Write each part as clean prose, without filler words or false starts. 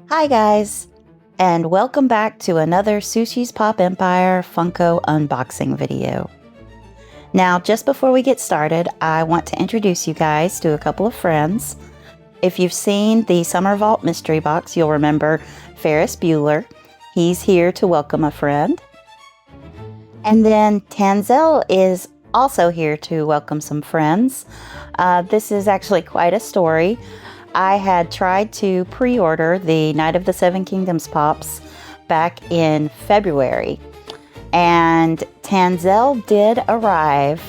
Hi guys, and welcome back to another Sushi's Pop Empire Funko unboxing video. Now, just before we get started, I want to introduce you guys to a couple of friends. If you've seen the Summer Vault mystery box, you'll remember Ferris Bueller. He's here to welcome a friend. And then Tanzel is also here to welcome some friends. This is actually quite a story. I had tried to pre-order the Night of the Seven Kingdoms Pops back in February, and Tanzel did arrive,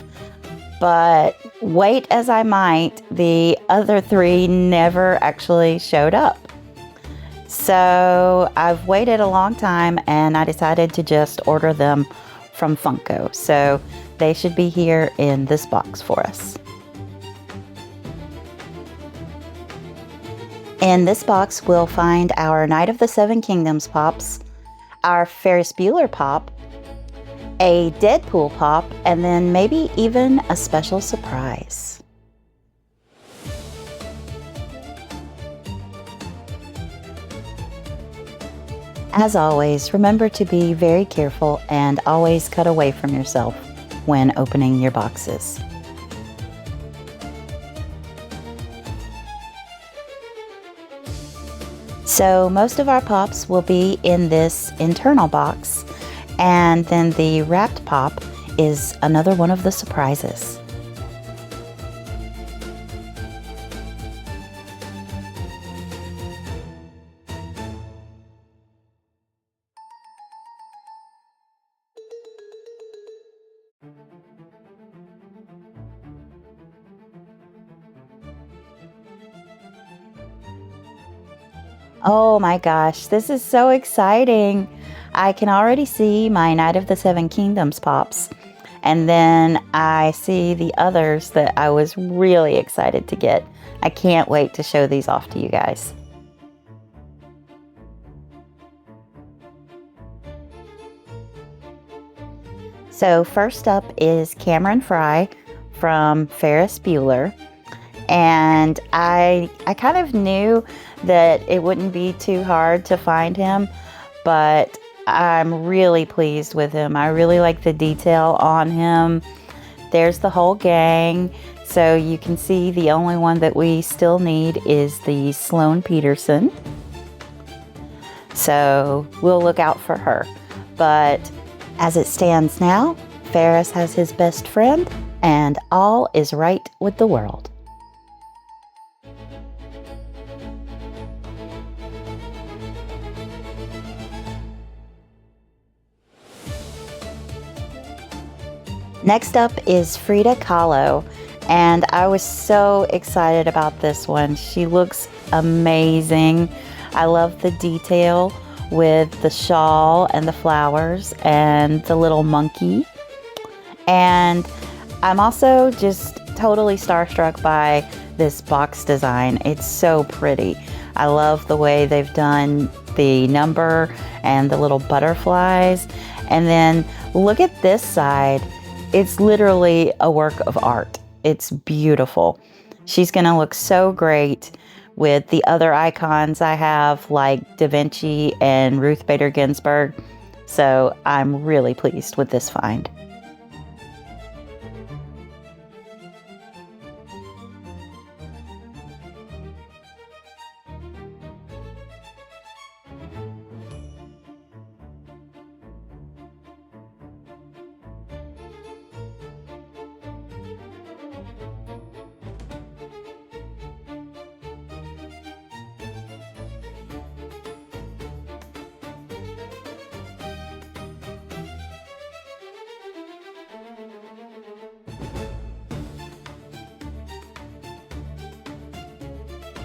but wait as I might, the other three never actually showed up. So I've waited a long time and I decided to just order them from Funko. So they should be here in this box for us. In this box, we'll find our Night of the Seven Kingdoms Pops, our Ferris Bueller Pop, a Deadpool Pop, and then maybe even a special surprise. As always, remember to be very careful and always cut away from yourself when opening your boxes. So most of our pops will be in this internal box, and then the wrapped pop is another one of the surprises. Oh my gosh, this is so exciting. I can already see my Night of the Seven Kingdoms Pops. And then I see the others that I was really excited to get. I can't wait to show these off to you guys. So first up is Cameron Fry from Ferris Bueller. And I kind of knew that it wouldn't be too hard to find him, but I'm really pleased with him. I really like the detail on him. There's the whole gang, so you can see the only one that we still need is the Sloane Peterson. So we'll look out for her. But as it stands now, Ferris has his best friend, and all is right with the world. Next up is Frida Kahlo, and I was so excited about this one. She looks amazing. I love the detail with the shawl and the flowers and the little monkey. And I'm also just totally starstruck by this box design. It's so pretty. I love the way they've done the number and the little butterflies. And then look at this side. It's literally a work of art. It's beautiful. She's gonna look so great with the other icons I have, like Da Vinci and Ruth Bader Ginsburg. So I'm really pleased with this find.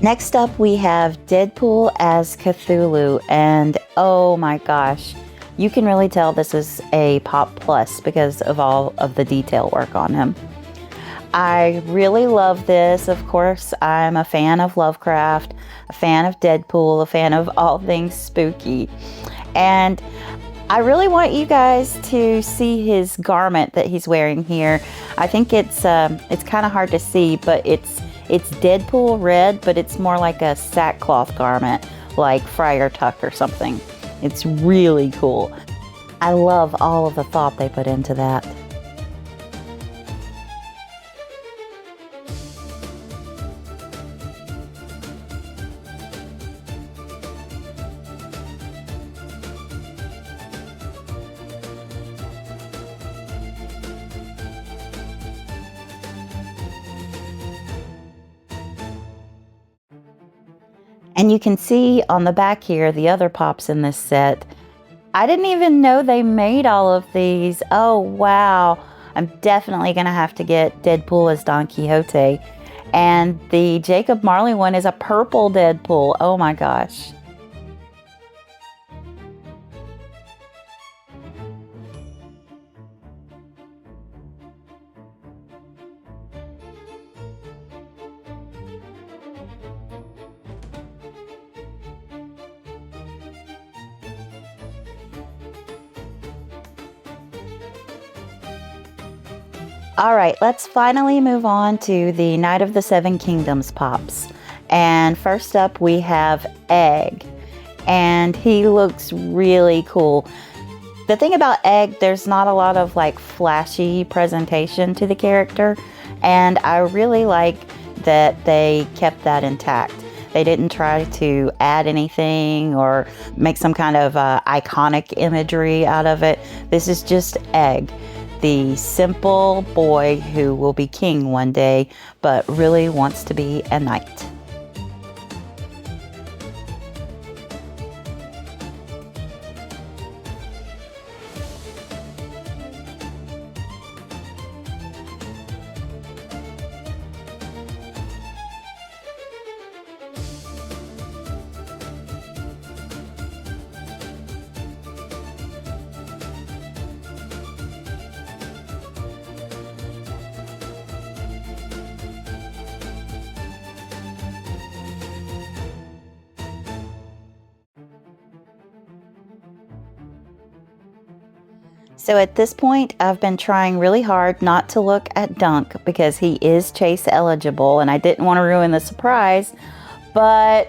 Next up, we have Deadpool as Cthulhu, and oh my gosh, you can really tell this is a Pop Plus because of all of the detail work on him. I really love this. Of course, I'm a fan of Lovecraft, a fan of Deadpool, a fan of all things spooky, and I really want you guys to see his garment that he's wearing here. I think it's kind of hard to see, but it's Deadpool red, but it's more like a sackcloth garment like Friar Tuck or something. It's really cool. I love all of the thought they put into that. And you can see on the back here the other pops in this set. I didn't even know they made all of these. Oh, wow. I'm definitely going to have to get Deadpool as Don Quixote. And the Jacob Marley one is a purple Deadpool. Oh my gosh. All right, let's finally move on to the Night of the Seven Kingdoms pops. And first up we have Egg, and he looks really cool. The thing about Egg, there's not a lot of like flashy presentation to the character, and I really like that they kept that intact. They didn't try to add anything or make some kind of iconic imagery out of it. This is just Egg, the simple boy who will be king one day, but really wants to be a knight. So at this point, I've been trying really hard not to look at Dunk because he is chase eligible and I didn't want to ruin the surprise, but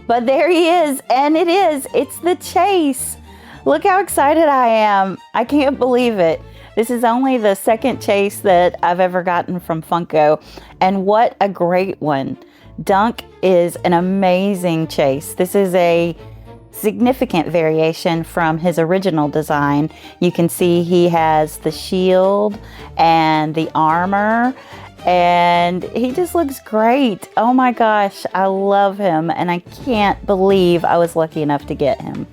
there he is, and it's the chase. Look how excited I am. I can't believe it. This is only the second chase that I've ever gotten from Funko, and what a great one. Dunk is an amazing chase. This is a significant variation from his original design. You can see he has the shield and the armor, and he just looks great. Oh my gosh, I love him, and I can't believe I was lucky enough to get him.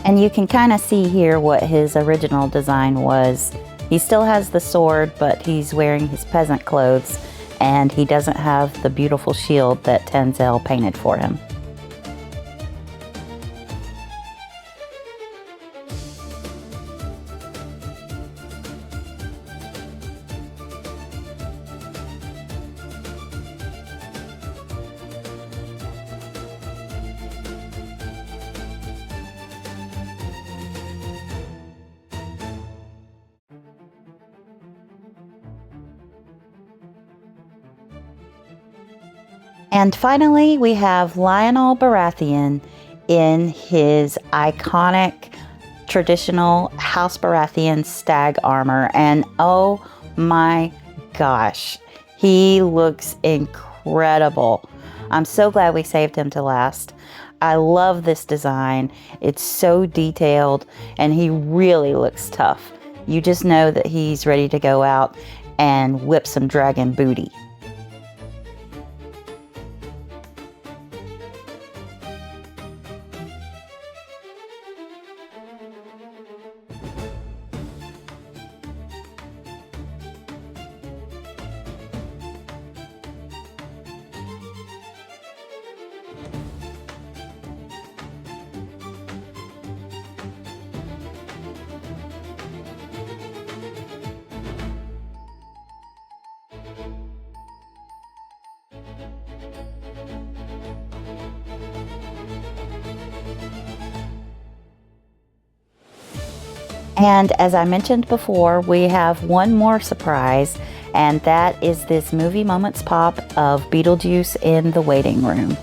And you can kind of see here what his original design was. He still has the sword, but he's wearing his peasant clothes, and he doesn't have the beautiful shield that Tenzel painted for him. And finally, we have Lionel Baratheon in his iconic traditional House Baratheon stag armor. And oh my gosh, he looks incredible. I'm so glad we saved him to last. I love this design. It's so detailed, and he really looks tough. You just know that he's ready to go out and whip some dragon booty. And as I mentioned before, we have one more surprise, and that is this Movie Moments pop of Beetlejuice in the waiting room.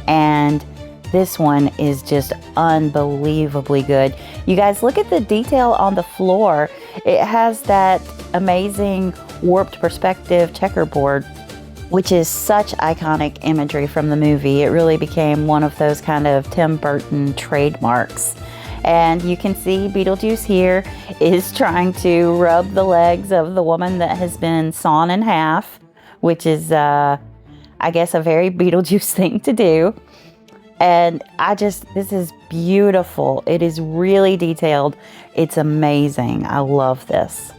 And this one is just unbelievably good. You guys, look at the detail on the floor. It has that amazing warped perspective checkerboard, which is such iconic imagery from the movie. It really became one of those kind of Tim Burton trademarks. And you can see Beetlejuice here is trying to rub the legs of the woman that has been sawn in half, which is, I guess, a very Beetlejuice thing to do. And this is beautiful. It is really detailed. It's amazing. I love this.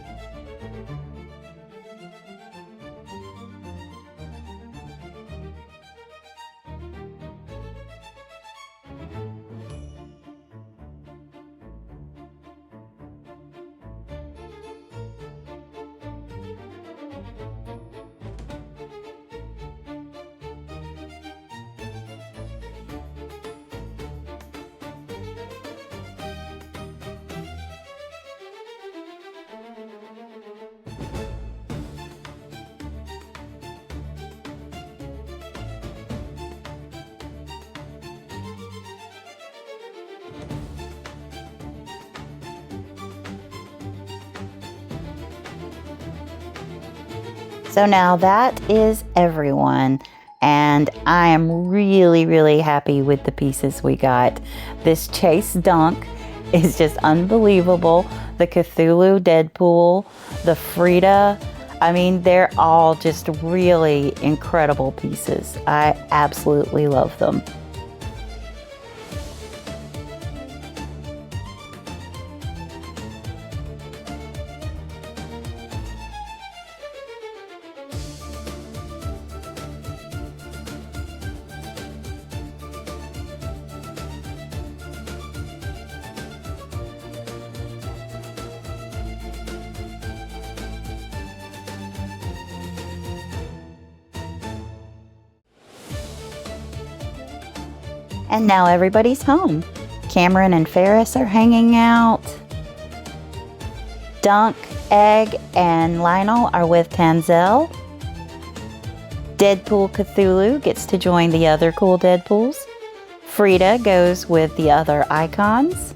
So now that is everyone, and I am really, really happy with the pieces we got. This Chase Dunk is just unbelievable. The Cthulhu Deadpool, the Frida, I mean, they're all just really incredible pieces. I absolutely love them. And now everybody's home. Cameron and Ferris are hanging out. Dunk, Egg, and Lionel are with Tanzel. Deadpool Cthulhu gets to join the other cool Deadpools. Frida goes with the other icons.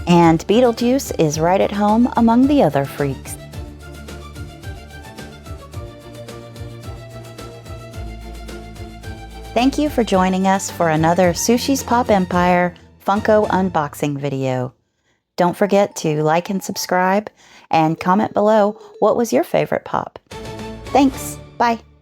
And Beetlejuice is right at home among the other freaks. Thank you for joining us for another Sushi's Pop Empire Funko unboxing video. Don't forget to like and subscribe and comment below what was your favorite pop. Thanks. Bye.